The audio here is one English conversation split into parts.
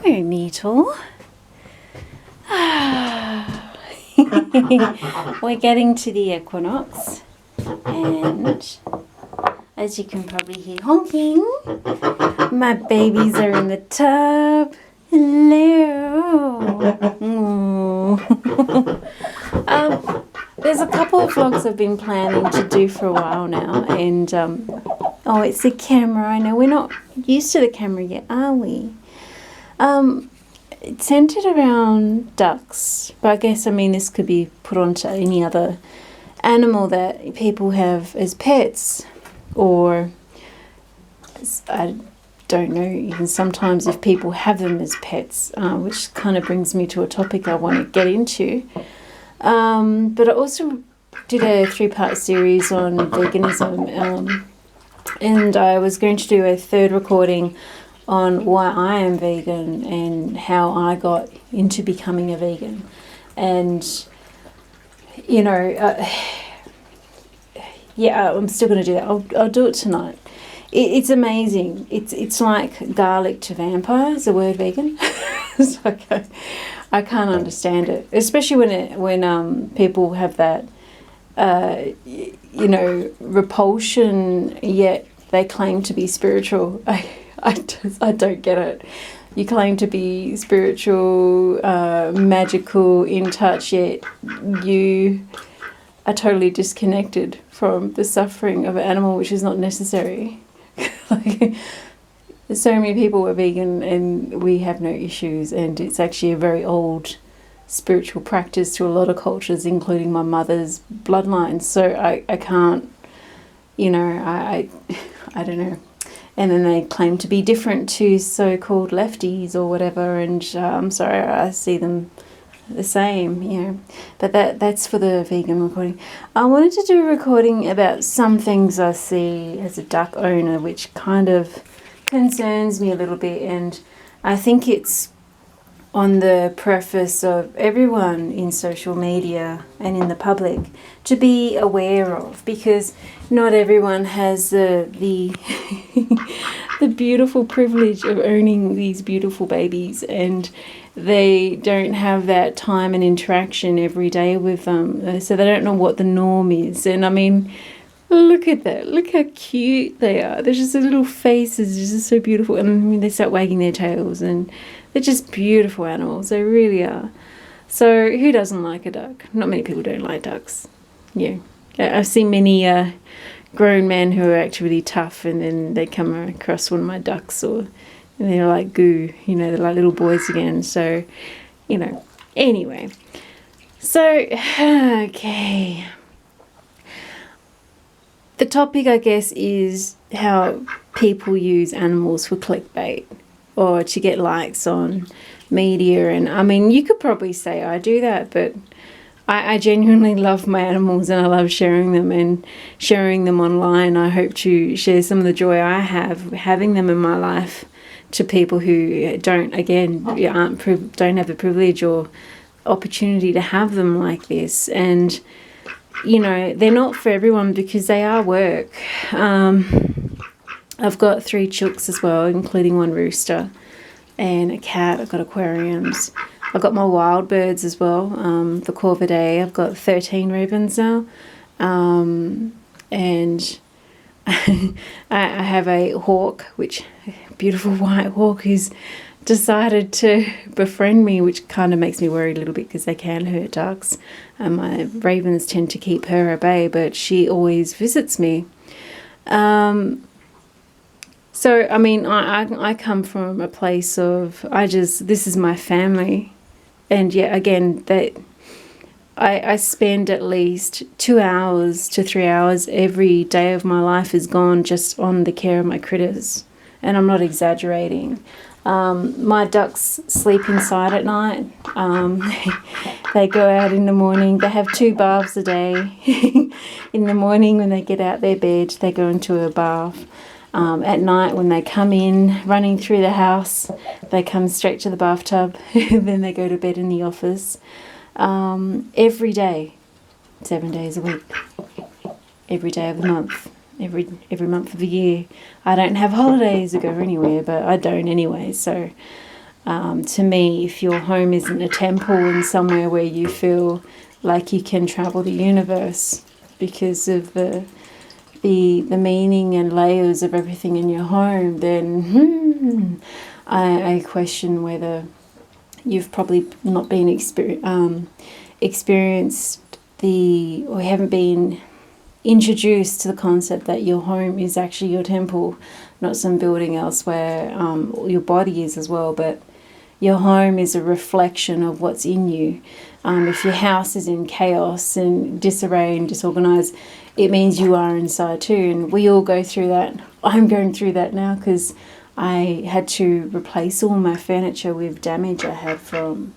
Myrtle. We're getting to the equinox, and as you can probably hear honking, my babies are in the tub. Hello. There's a couple of vlogs I've been planning to do for a while now, and oh, it's the camera. I know we're not used to the camera yet, are we? It's centered around ducks, but I guess, I mean, this could be put onto any other animal that people have as pets, or I don't know, even sometimes if people have them as pets, which kind of brings me to a topic I want to get into. But I also did a 3-part series on veganism, and I was going to do a third recording on why I am vegan and how I got into becoming a vegan. And, you know, yeah, I'm still going to do that. I'll do it tonight. It's amazing. It's like garlic to vampires, the word vegan. It's like I can't understand it, especially when people have that, you know, repulsion, yet they claim to be spiritual. I don't get it. You claim to be spiritual, magical, in touch, yet you are totally disconnected from the suffering of an animal, which is not necessary. Like, so many people are vegan and we have no issues, and it's actually a very old spiritual practice to a lot of cultures, including my mother's bloodline. So I can't, you know, I don't know. And then they claim to be different to so-called lefties or whatever, and I'm sorry, I see them the same, you know. But that's for the vegan recording. I wanted to do a recording about some things I see as a duck owner, which kind of concerns me a little bit, and I think it's on the preface of everyone in social media and in the public to be aware of, because not everyone has the the beautiful privilege of owning these beautiful babies, and they don't have that time and interaction every day with them, so they don't know what the norm is. And I mean, look at that. Look how cute they are. They're just, their little faces are just so beautiful. And I mean, they start wagging their tails, and they're just beautiful animals. They really are. So who doesn't like a duck? Not many people don't like ducks. Yeah. I've seen many grown men who are actually really tough, and then they come across one of my ducks, and they're like goo. You know, they're like little boys again. So, you know. Anyway. So, okay. The topic, I guess, is how people use animals for clickbait or to get likes on media. And I mean, you could probably say I do that, but I genuinely love my animals, and I love sharing them and sharing them online. I hope to share some of the joy I have having them in my life to people who don't have the privilege or opportunity to have them like this. And you know, they're not for everyone because they are work. I've got 3 chooks as well, including 1 rooster and a cat. I've got aquariums. I've got my wild birds as well, the corvidae. I've got 13 ravens now. And I have a hawk, beautiful white hawk, who's decided to befriend me, which kind of makes me worry a little bit because they can hurt ducks. And my ravens tend to keep her at bay, but she always visits me. So, I mean, I come from a place of, this is my family. And yeah, again, I spend at least 2 hours to 3 hours every day of my life is gone just on the care of my critters. And I'm not exaggerating. My ducks sleep inside at night. They go out in the morning. They have 2 baths a day. In the morning when they get out their bed, they go into a bath. At night when they come in running through the house, they come straight to the bathtub. Then they go to bed in the office. Every day, 7 days a week. Every day of the month. Every month of the year. I don't have holidays to go anywhere, but I don't anyway. So To me, if your home isn't a temple and somewhere where you feel like you can travel the universe because of the meaning and layers of everything in your home, then I question whether you've probably not been experienced or haven't been introduced to the concept that your home is actually your temple, not some building elsewhere. Your body is as well, but your home is a reflection of what's in you. If your house is in chaos and disarray and disorganized, it means you are inside too. And we all go through that. I'm going through that now because I had to replace all my furniture with damage I had from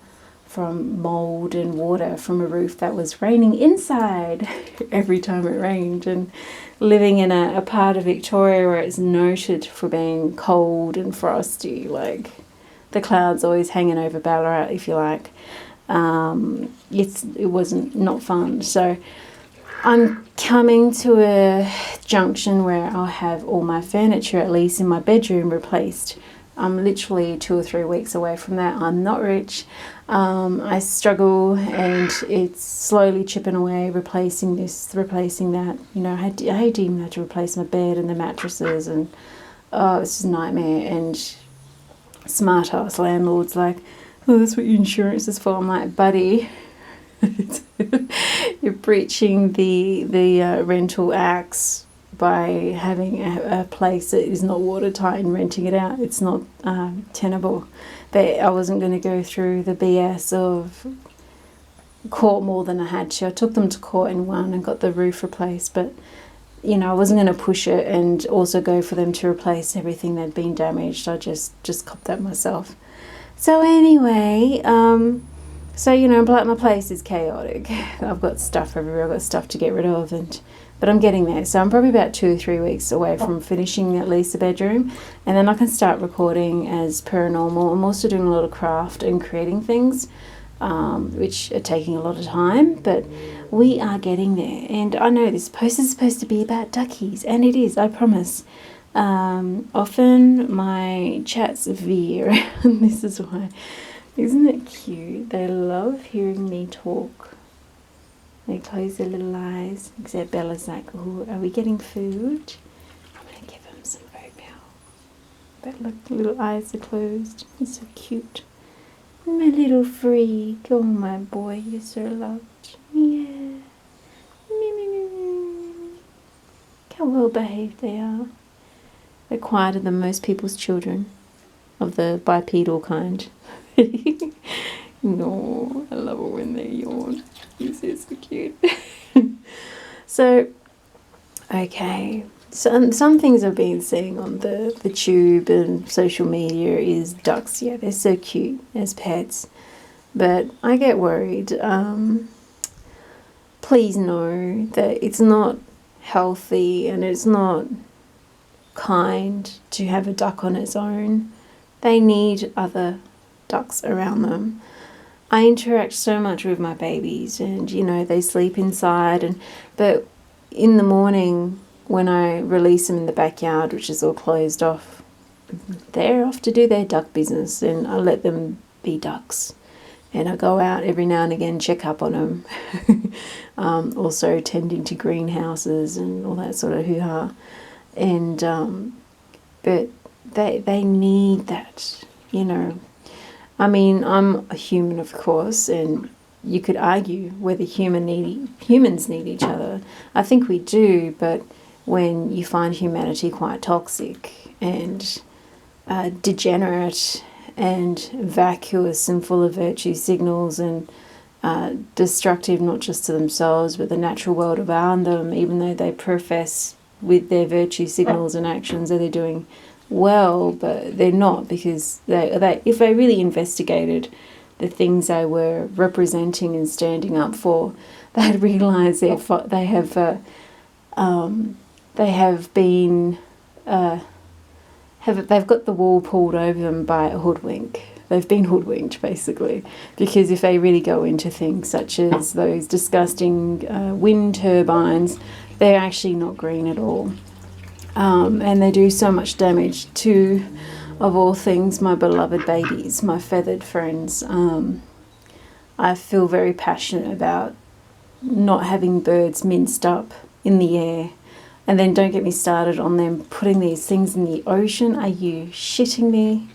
mold and water from a roof that was raining inside every time it rained, and living in a part of Victoria where it's noted for being cold and frosty, like the clouds always hanging over Ballarat, if you like. It wasn't not fun. So I'm coming to a junction where I'll have all my furniture, at least in my bedroom, replaced. I'm literally 2 or 3 weeks away from that. I'm not rich. I struggle, and it's slowly chipping away, replacing this, replacing that. You know, I hate even had to replace my bed and the mattresses, and it's a nightmare. And smart ass landlords like, oh, that's what your insurance is for. I'm like, buddy, you're breaching the rental acts by having a place that is not watertight and renting it out. It's not tenable. I wasn't going to go through the BS of court more than I had to. I took them to court and won and got the roof replaced, but you know, I wasn't going to push it and also go for them to replace everything that'd been damaged. I just copped that myself. So anyway, so you know, my place is chaotic. I've got stuff everywhere. I've got stuff to get rid of, but I'm getting there. So I'm probably about 2 or 3 weeks away from finishing at least the bedroom, and then I can start recording as per normal. I'm also doing a lot of craft and creating things, which are taking a lot of time, but we are getting there. And I know this post is supposed to be about duckies, and it is, I promise. Often my chats veer, and this is why. Isn't it cute? They love hearing me talk. They close their little eyes, except Bella's like, oh, are we getting food? I'm going to give him some oatmeal. But look, the little eyes are closed. He's so cute. My little freak. Oh, my boy, you're so loved. Yeah. Look how well behaved they are. They're quieter than most people's children of the bipedal kind. No, I love it when they yawn. This is so cute. So, okay. Some things I've been seeing on the tube and social media is ducks. Yeah, they're so cute as pets. But I get worried. Please know that it's not healthy and it's not kind to have a duck on its own. They need other ducks around them. I interact so much with my babies, and you know, they sleep inside, but in the morning when I release them in the backyard, which is all closed off, they're off to do their duck business, and I let them be ducks. And I go out every now and again, check up on them. Also tending to greenhouses and all that sort of hoo-ha. And but they need that, you know. I mean, I'm a human, of course, and you could argue whether humans need each other. I think we do, but when you find humanity quite toxic and degenerate and vacuous and full of virtue signals and destructive not just to themselves but the natural world around them, even though they profess with their virtue signals and actions that they're doing well, but they're not, because they if they really investigated the things they were representing and standing up for, they'd realise they've got the wool pulled over them by a hoodwink. They've been hoodwinked, basically, because if they really go into things such as those disgusting wind turbines, they're actually not green at all. And they do so much damage to of all things, my beloved babies, my feathered friends. I feel very passionate about not having birds minced up in the air. And then don't get me started on them putting these things in the ocean. Are you shitting me?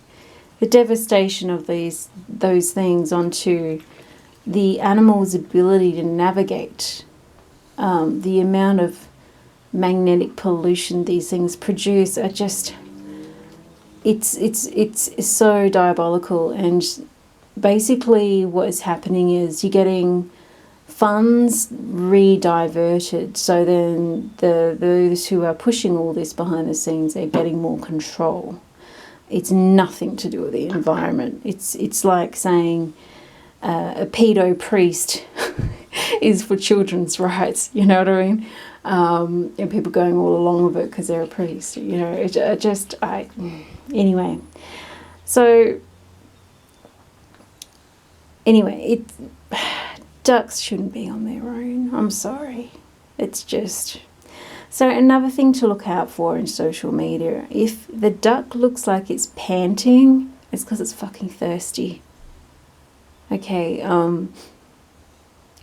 The devastation of those things onto the animal's ability to navigate, the amount of magnetic pollution these things produce are just, it's so diabolical. And basically what is happening is you're getting funds re-diverted, so then those who are pushing all this behind the scenes are getting more control. It's nothing to do with the environment. It's like saying a pedo priest is for children's rights, you know what I mean? And people going all along with it because they're a priest, you know. Anyway. So anyway, ducks shouldn't be on their own. I'm sorry. It's just... So another thing to look out for in social media, if the duck looks like it's panting, it's because it's fucking thirsty. Okay,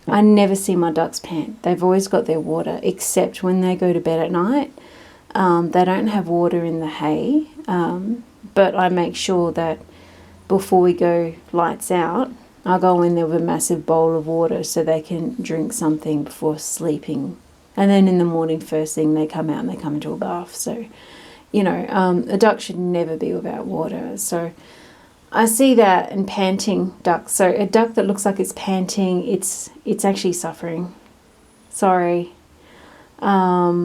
I never see my ducks pant. They've always got their water, except when they go to bed at night. They don't have water in the hay, but I make sure that before we go lights out, I'll go in there with a massive bowl of water so they can drink something before sleeping. And then in the morning, first thing, they come out and they come into a bath. So, you know, a duck should never be without water. So I see that in panting ducks. So a duck that looks like it's panting, it's actually suffering. Sorry. I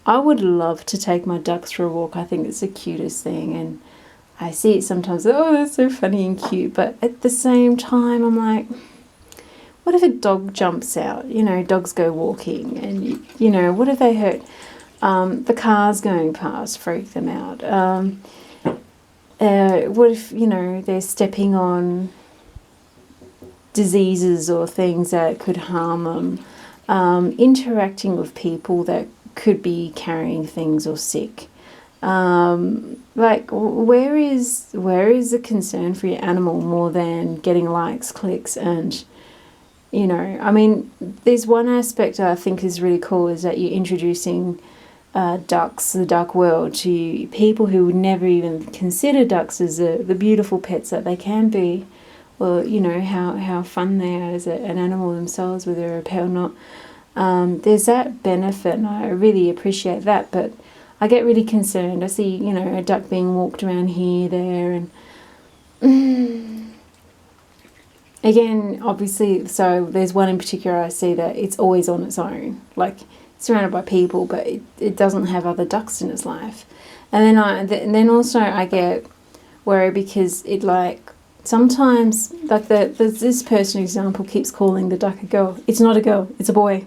would love to take my ducks for a walk. I think it's the cutest thing. And I see it sometimes, oh, that's so funny and cute. But at the same time, I'm like... What if a dog jumps out? You know, dogs go walking and, you know, what if they hurt? The cars going past freak them out. What if, you know, they're stepping on diseases or things that could harm them? Interacting with people that could be carrying things or sick. Like, where is the concern for your animal more than getting likes, clicks, and... You know, I mean, there's one aspect I think is really cool is that you're introducing ducks, the duck world, to people who would never even consider ducks as the beautiful pets that they can be, or, you know, how fun they are as an animal themselves, whether they're a pet or not. There's that benefit, and I really appreciate that, but I get really concerned. I see, you know, a duck being walked around here, there, and... Again, obviously, so there's one in particular I see that it's always on its own. Like, it's surrounded by people, but it doesn't have other ducks in its life. And then also I get worried because it, like, sometimes, like, this person example keeps calling the duck a girl. It's not a girl, it's a boy.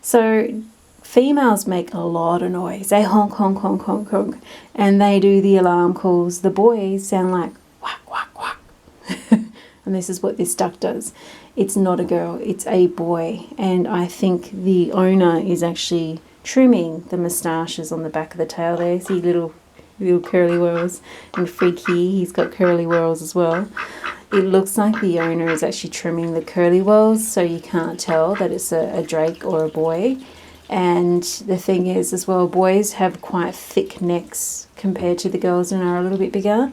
So females make a lot of noise. They honk, honk, honk, honk, honk. And they do the alarm calls. The boys sound like whack, whack, whack. And this is what this duck does. It's not a girl, it's a boy. And I think the owner is actually trimming the moustaches on the back of the tail there. See little curly whirls. And Freaky, he's got curly whirls as well. It looks like the owner is actually trimming the curly whirls, so you can't tell that it's a drake or a boy. And the thing is as well, boys have quite thick necks compared to the girls and are a little bit bigger.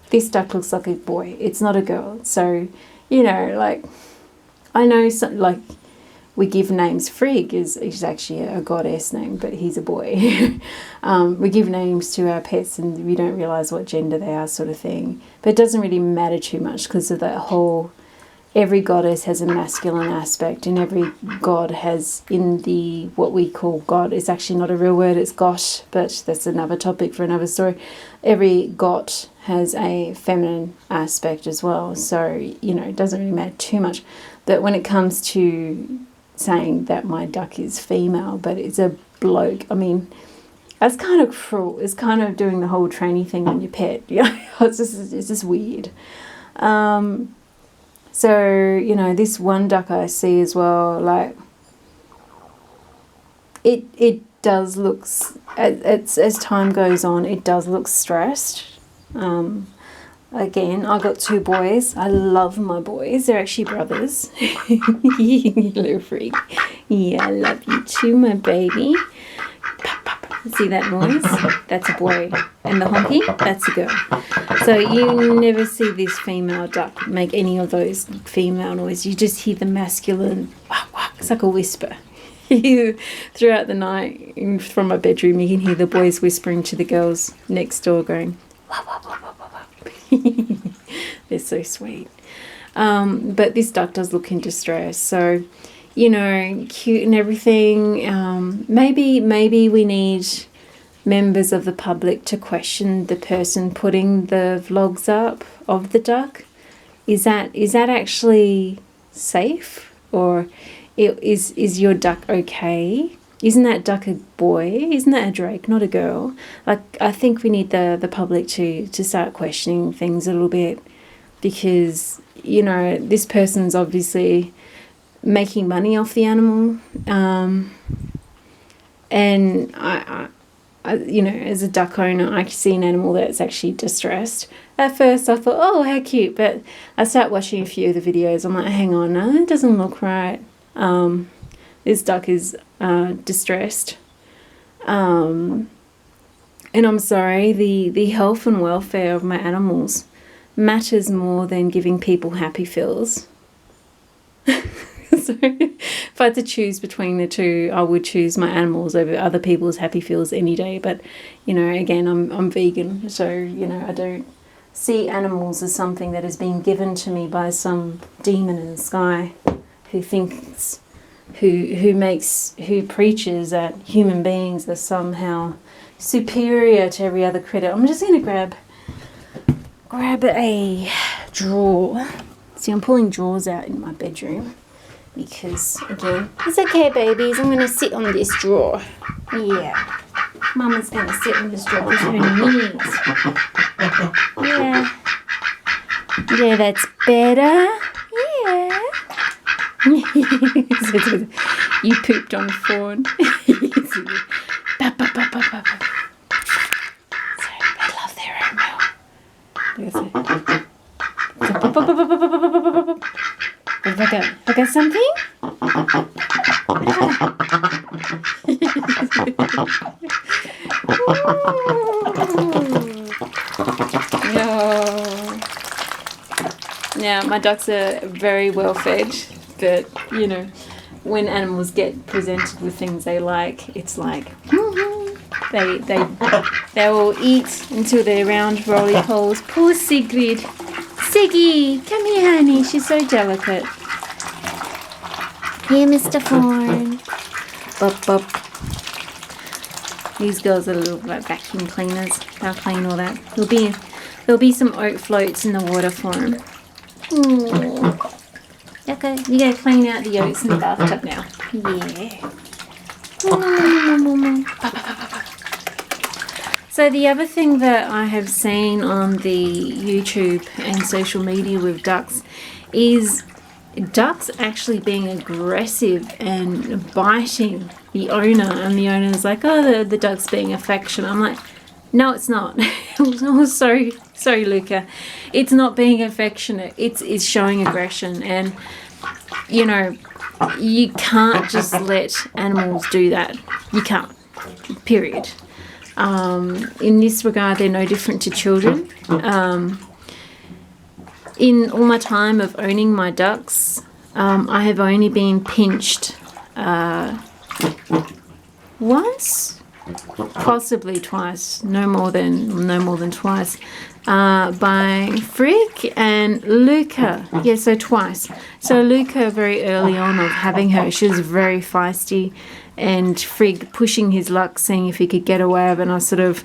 This duck looks like a boy. It's not a girl. So, you know, like, I know, like, we give names. Frigg is actually a goddess name, but he's a boy. We give names to our pets and we don't realise what gender they are, sort of thing. But it doesn't really matter too much because of that whole... Every goddess has a masculine aspect, and every god has in the, what we call god, it's actually not a real word, it's got, but that's another topic for another story. Every got has a feminine aspect as well, so, you know, it doesn't really matter too much. But when it comes to saying that my duck is female, but it's a bloke, I mean, that's kind of cruel. It's kind of doing the whole tranny thing on your pet, you know, it's just weird. So, you know, this one duck I see as well, like, it does look, as time goes on, it does look stressed. Again, I got 2 boys. I love my boys. They're actually brothers. You little freak. Yeah, I love you too, my baby. See that noise? That's a boy. And the honky? That's a girl. So you never see this female duck make any of those female noises. You just hear the masculine. It's like a whisper. Throughout the night, from my bedroom, you can hear the boys whispering to the girls next door going, wah, wah, wah, wah, wah, wah. They're so sweet. But this duck does look in distress. So, you know, cute and everything. Maybe we need members of the public to question the person putting the vlogs up of the duck. Is that actually safe? Or is your duck okay? Isn't that duck a boy? Isn't that a drake, not a girl? Like, I think we need the public to start questioning things a little bit, because, you know, this person's obviously making money off the animal. And I, you know, as a duck owner, I see an animal that's actually distressed. At first I thought, oh, how cute, but I start watching a few of the videos. I'm like, hang on, no, it doesn't look right. This duck is distressed. And I'm sorry, the health and welfare of my animals matters more than giving people happy feels. So if I had to choose between the two, I would choose my animals over other people's happy feels any day. But, you know, again, I'm vegan, so, you know, I don't see animals as something that has been given to me by some demon in the sky who thinks, who preaches that human beings are somehow superior to every other critter. I'm just going to grab a drawer. See, I'm pulling drawers out in my bedroom. Because, again, it's okay, babies, I'm going to sit on this drawer. Yeah. Mama's going to sit on this drawer with her knees. Yeah. Yeah, that's better. Yeah. You pooped on fawn. Sorry, they love their own milk. Have I got something? No. Now, my ducks are very well fed, but, you know, when animals get presented with things they like, it's like, they will eat until they're round roly poles. Poor Sigrid. Siggy, come here, honey. She's so delicate. Here, Mr. Fawn. Bop, bop. These girls are little like vacuum cleaners. They'll clean all that. There'll be some oat floats in the water for them. Okay, you gotta clean out the oats in the bathtub now. Yeah. So the other thing that I have seen on the YouTube and social media with ducks is ducks actually being aggressive and biting the owner, and the owner's like, oh, the duck's being affectionate. I'm like, no, it's not. Oh, sorry, Luca. It's not being affectionate. It's showing aggression, and, you know, you can't just let animals do that. You can't, period. In this regard, they're no different to children. In all my time of owning my ducks, I have only been pinched once, possibly twice, no more than twice, by Frick and Luca. Yeah, so twice. So Luca, very early on of having her, she was very feisty, and Frigg pushing his luck, seeing if he could get away with it. And I sort of,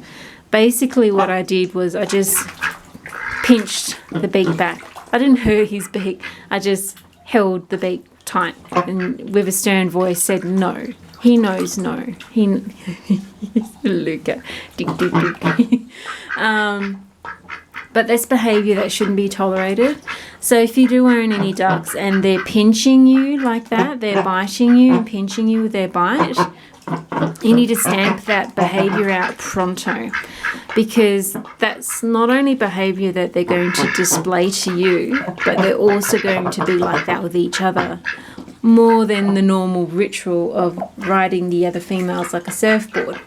basically what I did was I just pinched the beak back. I didn't hurt his beak. I just held the beak tight and with a stern voice said no. He knows no. Luca. Dig, dig, dig. But that's behaviour that shouldn't be tolerated. So if you do own any ducks and they're pinching you like that, they're biting you and pinching you with their bite, you need to stamp that behaviour out pronto, because that's not only behaviour that they're going to display to you, but they're also going to be like that with each other, more than the normal ritual of riding the other females like a surfboard.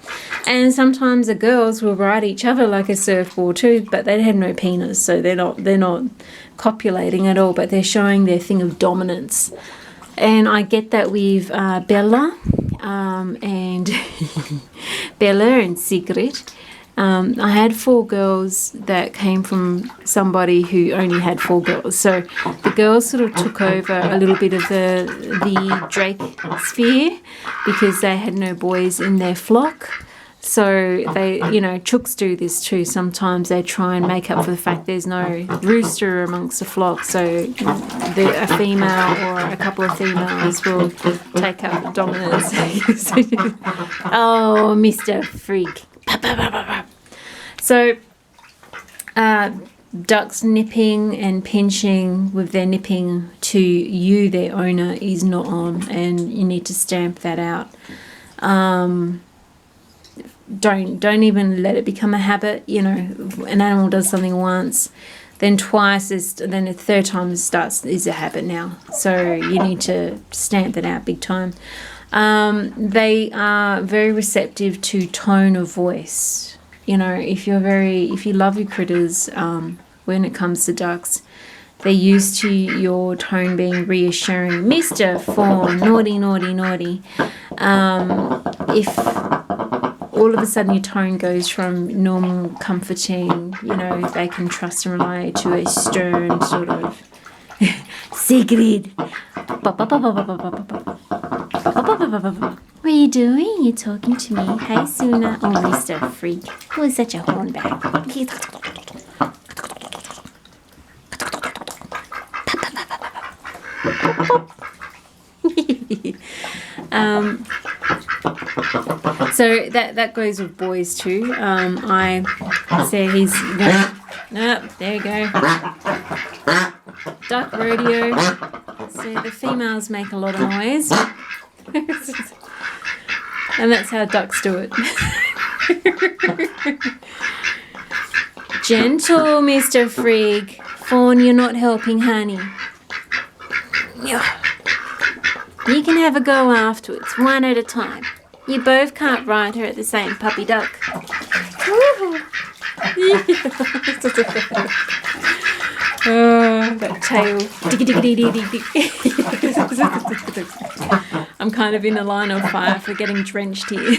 And sometimes the girls will ride each other like a surfboard too, but they have no penis, so they're not copulating at all, but they're showing their thing of dominance. And I get that with Bella and Bella and Sigrid. I had 4 girls that came from somebody who only had 4 girls. So the girls sort of took over a little bit of the Drake sphere because they had no boys in their flock. So they, chooks do this too. Sometimes they try and make up for the fact there's no rooster amongst the flock. So a female or a couple of females will take up dominance. Oh, Mr. Freak. So ducks nipping and pinching with their nipping to you, their owner, is not on, and you need to stamp that out. Don't even let it become a habit. An animal does something once, then twice, then the third time is a habit now. So you need to stamp that out big time. They are very receptive to tone of voice. If you love your critters, when it comes to ducks, they're used to your tone being reassuring. Mr. Fawn, naughty, naughty, naughty. If all of a sudden your tone goes from normal comforting, they can trust and rely, to a stern sort of Sigrid. What are you doing? You're talking to me. Hey, Suna. Oh, Mr. Freak. Who is such a hornbag? So that goes with boys too. I say he's there you go. Duck rodeo. So the females make a lot of noise. And that's how ducks do it. Gentle, Mr. Freak. Fawn, you're not helping, honey. You can have a go afterwards, one at a time. You both can't ride her at the same puppy duck. That tail. I'm kind of in a line of fire for getting drenched here.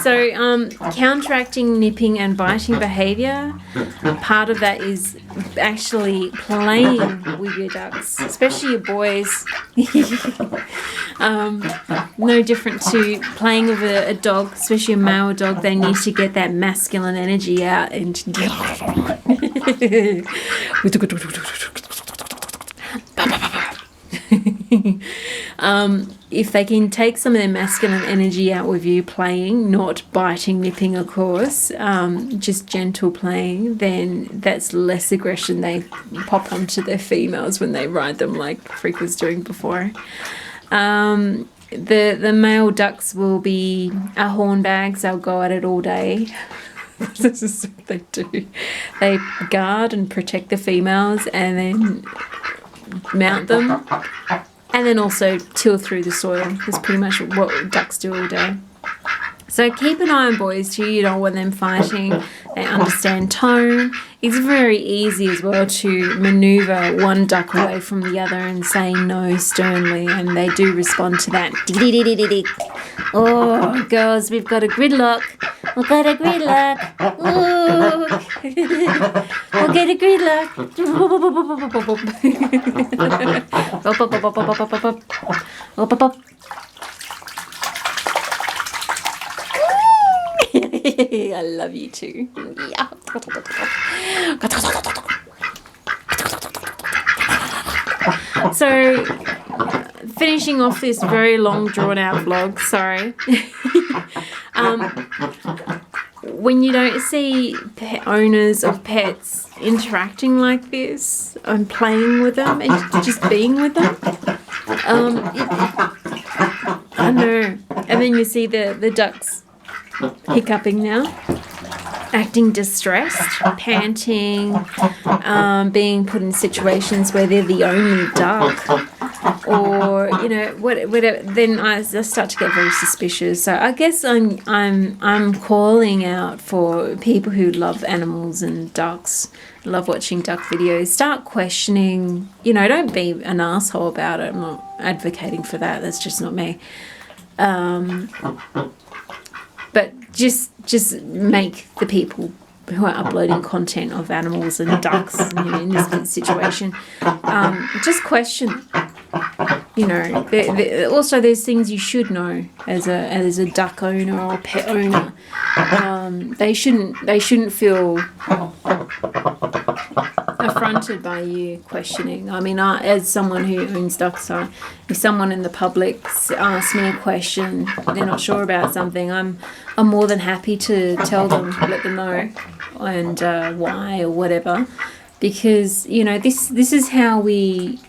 So counteracting nipping and biting behaviour, part of that is actually playing with your ducks, especially your boys. No different to playing with a dog, especially a male dog. They need to get that masculine energy out and if they can take some of their masculine energy out with you playing, not biting, nipping, of course, just gentle playing, then that's less aggression they pop onto their females when they ride them like Freak was doing before. The male ducks will be hornbags. They'll go at it all day. This is what they do. They guard and protect the females and then mount them, and then also till through the soil. That's pretty much what ducks do all day. So keep an eye on boys too. You don't want them fighting. They understand tone. It's very easy as well to maneuver one duck away from the other and say no sternly, and they do respond to that. Oh, girls, we've got a gridlock. We've got a gridlock. Ooh. We'll get a gridlock. I love you too. Yeah. So, finishing off this very long drawn out vlog, sorry. when you don't see pet owners of pets interacting like this and playing with them and just being with them, I know. And then you see the ducks hiccuping now, acting distressed, panting, being put in situations where they're the only duck, or whatever. Then I start to get very suspicious. So I guess I'm calling out for people who love animals and ducks, love watching duck videos. Start questioning. Don't be an asshole about it. I'm not advocating for that. That's just not me. But just make the people who are uploading content of animals and ducks in this situation just question. Also there's things you should know as a duck owner or pet owner. They shouldn't feel affronted by you questioning. I mean, as someone who owns ducks, if someone in the public asks me a question, they're not sure about something, I'm more than happy to tell them, let them know, and why or whatever, because this is how we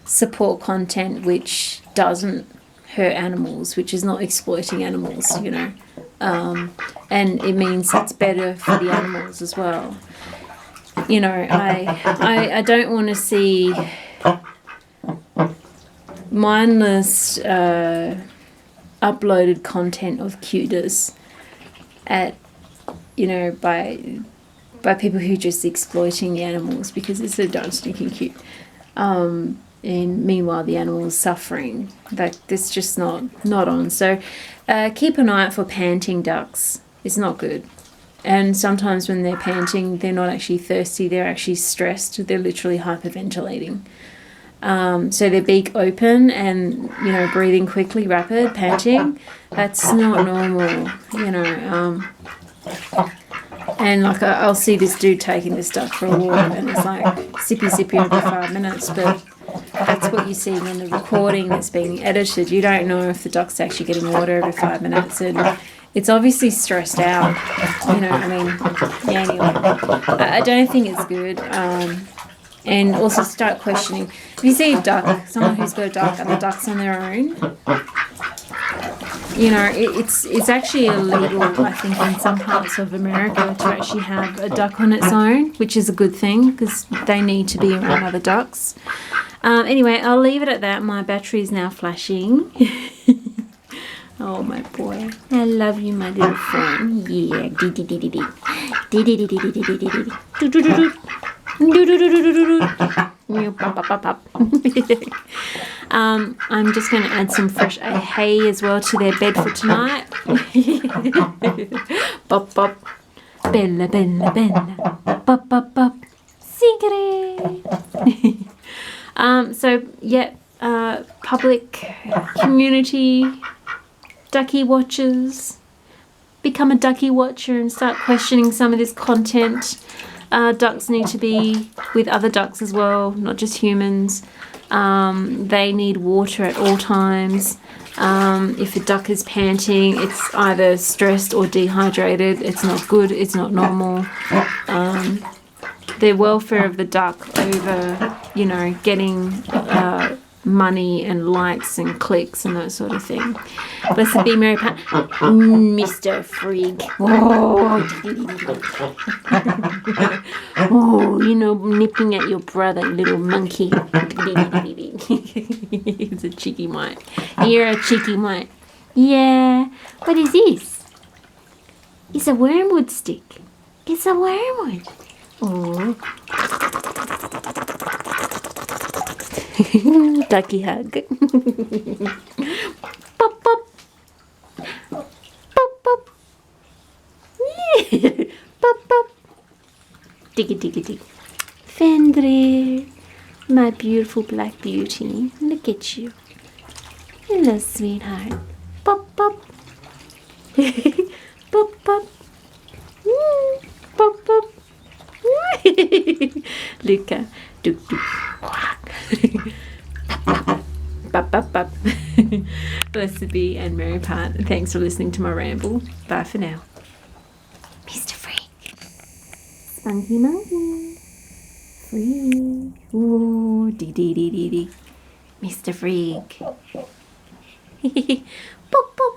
support content which doesn't hurt animals, which is not exploiting animals, and it means it's better for the animals as well. I don't want to see mindless uploaded content of cuteness by people who are just exploiting the animals because it's so darn stinking cute. And meanwhile the animal's suffering. That's just not on. So keep an eye out for panting ducks. It's not good. And sometimes when they're panting, they're not actually thirsty, they're actually stressed. They're literally hyperventilating. So their beak open and, breathing quickly, rapid, panting, that's not normal, And I'll see this dude taking this duck for a walk and it's like sippy every 5 minutes, but that's what you're seeing in the recording that's being edited. You don't know if the duck's actually getting water every 5 minutes, and it's obviously stressed out, anyway. I don't think it's good. And also start questioning. If you see a duck, someone who's got a duck and the duck's on their own, it's actually illegal, I think, in some parts of America to actually have a duck on its own, which is a good thing because they need to be around other ducks. Anyway, I'll leave it at that. My battery is now flashing. Oh, my boy. I love you, my little friend. Yeah. I'm just going to add some fresh hay as well to their bed for tonight. Bop, bop. Bella, bella, bella. Bop, bop, bop. Secret. Public community ducky watchers. Become a ducky watcher and start questioning some of this content. Ducks need to be with other ducks as well, not just humans. They need water at all times. If a duck is panting, it's either stressed or dehydrated. It's not good. It's not normal. The welfare of the duck over, getting money and likes and clicks and that sort of thing. Blessed be Mary Pat. Mr. Freak. Oh, nipping at your brother, little monkey. He's a cheeky mite. You're a cheeky mite. Yeah. What is this? It's a wormwood stick. It's a wormwood. Oh. Ducky hug. Pop, pop. Pop, pop. Yeah. Pop, pop. Diggy, diggy, dig. Fendre, my beautiful black beauty. Look at you. Hello, sweetheart. Pop, pop. Pop, pop. Pop, pop. Luca. Duk, duk. Bop, bop, bop. Blessed be and Mary Part. Thanks for listening to my ramble. Bye for now. Funky monkey. Freak. Ooh, dee dee dee dee dee. Mr. Freak. Boop, boop.